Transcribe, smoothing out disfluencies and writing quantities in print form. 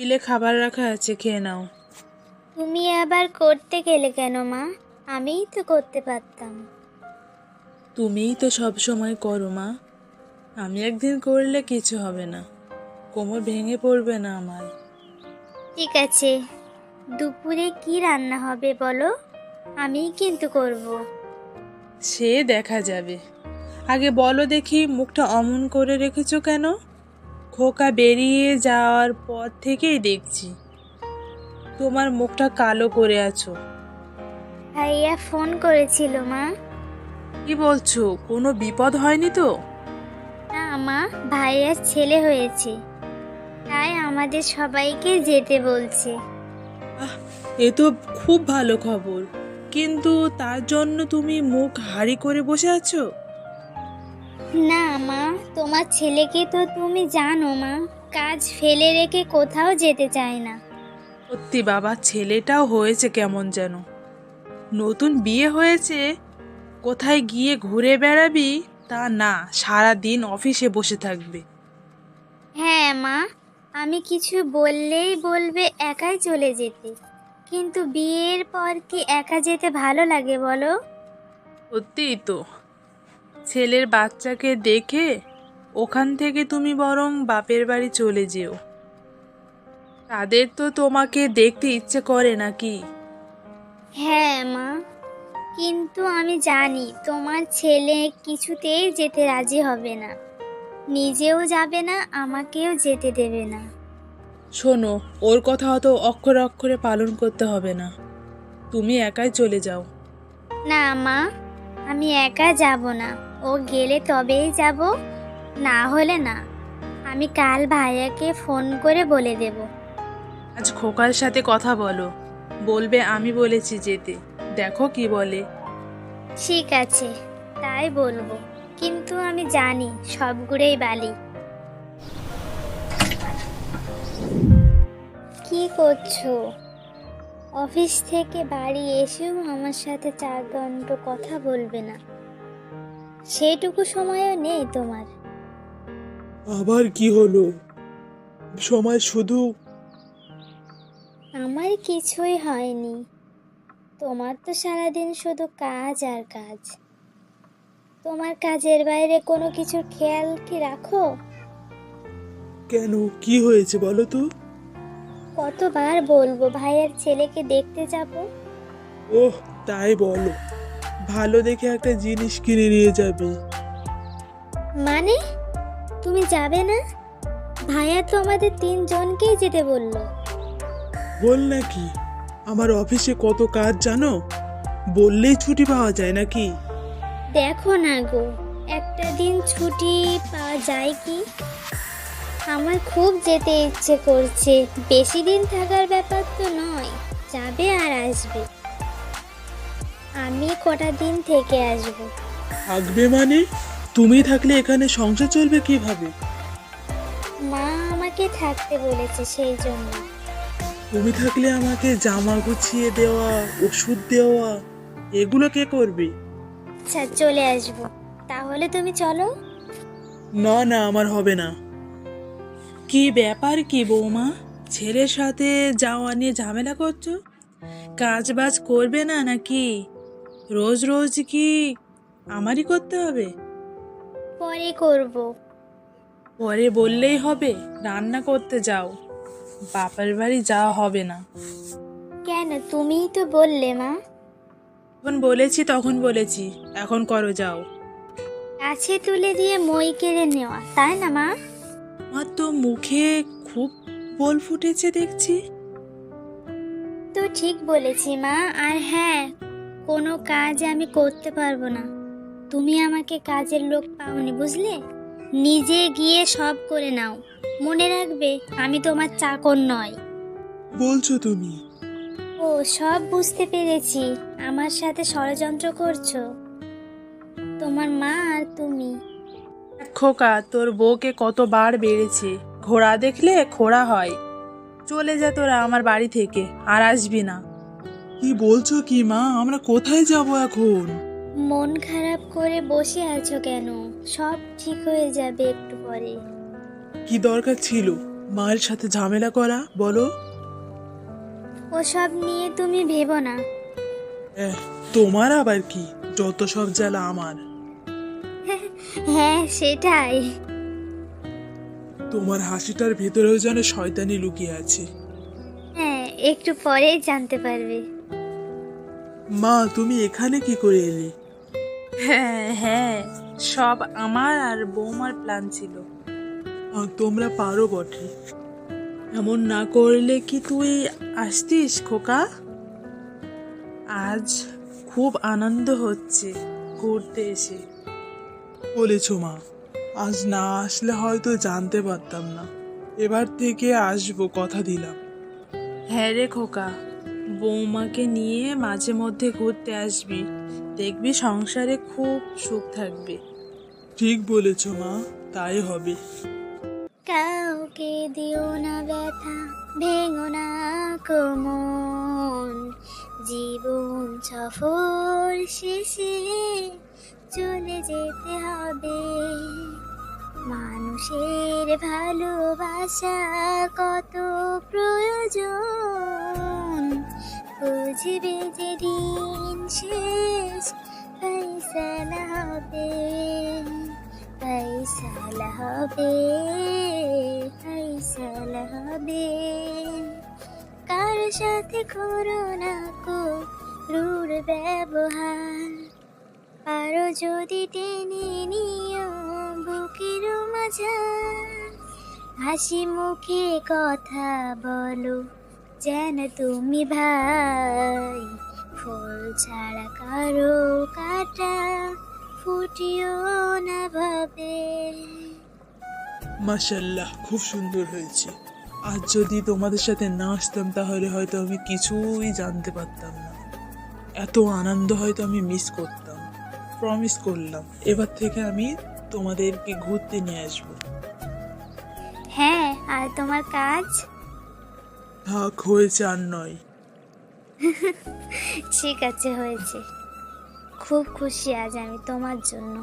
টেবিলে খাবার রাখা আছে, খেয়ে নাও। তুমি আবার করতে গেলে কেন মা? আমিই তো করতে পারতাম। তুমিই তো সব সময় করো মা। আমি একদিন করলে কিছু হবে না, কোমর ভেঙে পড়বে না আমার। ঠিক আছে, দুপুরে কি রান্না হবে বলো, আমিই কিন্তু করব। সে দেখা যাবে। আগে বলো দেখি, মুখটা অমন করে রেখেছো কেন? খোকা বেরিয়ে যাওয়ার পর থেকেই দেখছি তোমার মুখটা কালো করে আছো। ভাইয়া ফোন করেছিল মা। কি বলছো? কোনো বিপদ হয়নি তো? না মা, ভাইয়ার ছেলে হয়েছে, তাই আমাদের সবাইকে যেতে বলছে। আহ, এ তো খুব ভালো খবর, কিন্তু তার জন্য তুমি মুখ হাঁড়ি করে বসে আছো? না মা, তোমার ছেলেকে তো তুমি জানো মা, কাজ ফেলে রেখে কোথাও যেতে চায় না। সত্যি বাবা, ছেলেটাও হয়েছে কেমন যেন। নতুন বিয়ে হয়েছে, কোথায় গিয়ে ঘুরে বেড়াবি তা না, সারা দিন অফিসে বসে থাকবে। হ্যাঁ মা, আমি কিছু বললেই বলবে একাই চলে যেতে, কিন্তু বিয়ের পর কি একা যেতে ভালো লাগে বলো? সত্যিই তো। ছেলের বাচ্চাকে দেখে ওখান থেকে তুমি বরং বাপের বাড়ি চলে যেও। তাদের তো তোমাকে দেখতে ইচ্ছে করে নাকি? হ্যাঁ মা, কিন্তু আমি জানি তোমার ছেলে কিছুতেই যেতে রাজি হবে না, নিজেও যাবে না, আমাকেও যেতে দেবে না। শোনো, ওর কথা অত অক্ষরে অক্ষরে পালন করতে হবে না, তুমি একাই চলে যাও। না মা, আমি একা যাব না, ও গেলে তবেই যাব, না হলে না। আমি কাল ভাইয়াকে ফোন করে বলে দেব। আজ খোকার সাথে কথা বলো, বলবে আমি বলেছি যেতে, দেখো কি বলে। ঠিক আছে, তাই বলবো, কিন্তু আমি জানি সবগুলোই বালি। কি করছো? অফিস থেকে বাড়ি এসেও আমার সাথে 4 ঘন্টা কথা বলবে না, সেইটুকু সময়ও নেই তোমার? আবার কি হলো? সময় শুধু আমার কিছুই হয়নি, তোমার তো সারাদিন শুধু কাজ আর কাজ। তোমার কাজের বাইরে কোনো কিছুর খেয়াল কি রাখো? কেন, কি হয়েছে বলো তো? কতবার বলবো ভাইয়ের ছেলেকে দেখতে যাব? ওহ, তাই বলো। ভালো দেখে একটা জিনিস কিনে নিয়ে যাবে। মানে, তুমি যাবে না? ভাইয়া তো আমাদের 3জনকেই যেতে বললো। বল নাকি? আমার অফিসে কত কাজ জানো, বললেই ছুটি পাওয়া যায় নাকি? দেখো না গো, একটা দিন ছুটি পাওয়া যায় কি? আমার খুব যেতে ইচ্ছে করছে, বেশি দিন থাকার ব্যাপার তো নয়, যাবে আর আসবে। আমি কটা দিন থেকে আসবো। থাকবে মানে? তুমি থাকলে এখানে সংসার চলবে কিভাবে? মা আমাকে থাকতে বলেছে, সেই জন্য। তুমি থাকলে আমাকে জামা গুছিয়ে দেওয়া, ওষুধ দেওয়া, এগুলো কে করবে? আচ্ছা চলে আসবো, তাহলে তুমি চলো। না না, আমার হবে না। কি ব্যাপার কি বৌমা, ছেলের সাথে যাওয়া নিয়ে ঝামেলা করছো? কাজ বাজ করবে না নাকি? রোজ রোজ কি আমারই করতে হবে? পরে করব। পরে বললেই হবে? রান্না করতে যাও, বাপের বাড়ি যাওয়া হবে না। কেন, তুমিই তো বললে মা। যখন বলেছি তখন বলেছি, এখন করো, যাও। কাছে তুলে দিয়ে মই কেড়ে নেওয়া, তাই না মা? আমার তো মুখে খুব বল ফুটেছে দেখছি। তো ঠিক বলেছি মা, আর হ্যাঁ, কোনো কাজ আমি করতে পারবো না, তুমি আমাকে কাজের লোক পাওনি বুঝলে, নিজে গিয়ে সব করে নাও। মনে রাখবে, আমি তোমার চাকর নয়। বলছো তুমি? ও, সব বুঝতে পেরেছি, আমার সাথে ষড়যন্ত্র করছো তোমার মা আর তুমি। খোকা, তোর বউকে কতবার বেড়েছে, ঘোড়া দেখলে খোড়া হয়। চলে যা তোরা আমার বাড়ি থেকে, আর আসবি না। কি বলছো কি মা, আমরা কোথায় যাব এখন? মন খারাপ করে বসে আছো কেন? সব ঠিক হয়ে যাবে একটু পরে। কি দরকার ছিল মায়ের সাথে ঝামেলা করা বলো? ওসব নিয়ে তুমি ভেবো না। এহ, তোমার আবার কি? যত সব জ্বালা আমার। হ্যাঁ সেটাই। তোমার হাসিটার ভেতরেও যেন শয়তানি লুকিয়ে আছে। হ্যাঁ একটু পরেই জানতে পারবে। মা, তুমি এখানে কি করে এলে? হ্যাঁ হ্যাঁ, সব আমার আর বৌমার প্ল্যান ছিল। তোমরা পারো বটে। এমন না করলে কি তুই আসতিস খোকা? আজ খুব আনন্দ হচ্ছে ঘুরতে এসে। বলেছ মা, আজ না আসলে হয়তো জানতে পারতাম না। এবার থেকে আসবো, কথা দিলাম। হ্যাঁ রে খোকা, বৌমাকে নিয়ে মাঝে মধ্যে ঘুরতে আসবি, দেখবি সংসারে খুব সুখ থাকবে। ঠিক বলেছ মা, তাই হবে। কাউকে দিও না ব্যথা, ভেঙো না মন। জীবন সফর শেষে চলে যেতে হবে। মানুষের ভালোবাসা কত প্রয়োজন, বুঝবে যেদিন শেষ ফয়সালা হবে। ফয়সালা হবে, ফয়সালা হবে। কার সাথে করো না কো রূঢ় ব্যবহার, আরো যদি টেনে নিও বুকের মাঝার। হাসি মুখে কথা বলো যেন তুমি ভাই, ফুল ছাড়া কারো কাটা ফুটিও না ভাবে। মাশাল্লাহ, খুব সুন্দর হয়েছে। আজ যদি তোমাদের সাথে না আসতাম তাহলে হয়তো আমি কিছুই জানতে পারতাম না। এত আনন্দ হয়তো আমি মিস করতাম। প্রমিস করলাম এবার থেকে আমি তোমাদেরকে ঘুরতে নিয়ে আসবো। হ্যাঁ আর তোমার কাজ? থাক, হয়েছে, আর নয়। ঠিক আছে হয়েছে। খুব খুশি আজ আমি তোমার জন্য।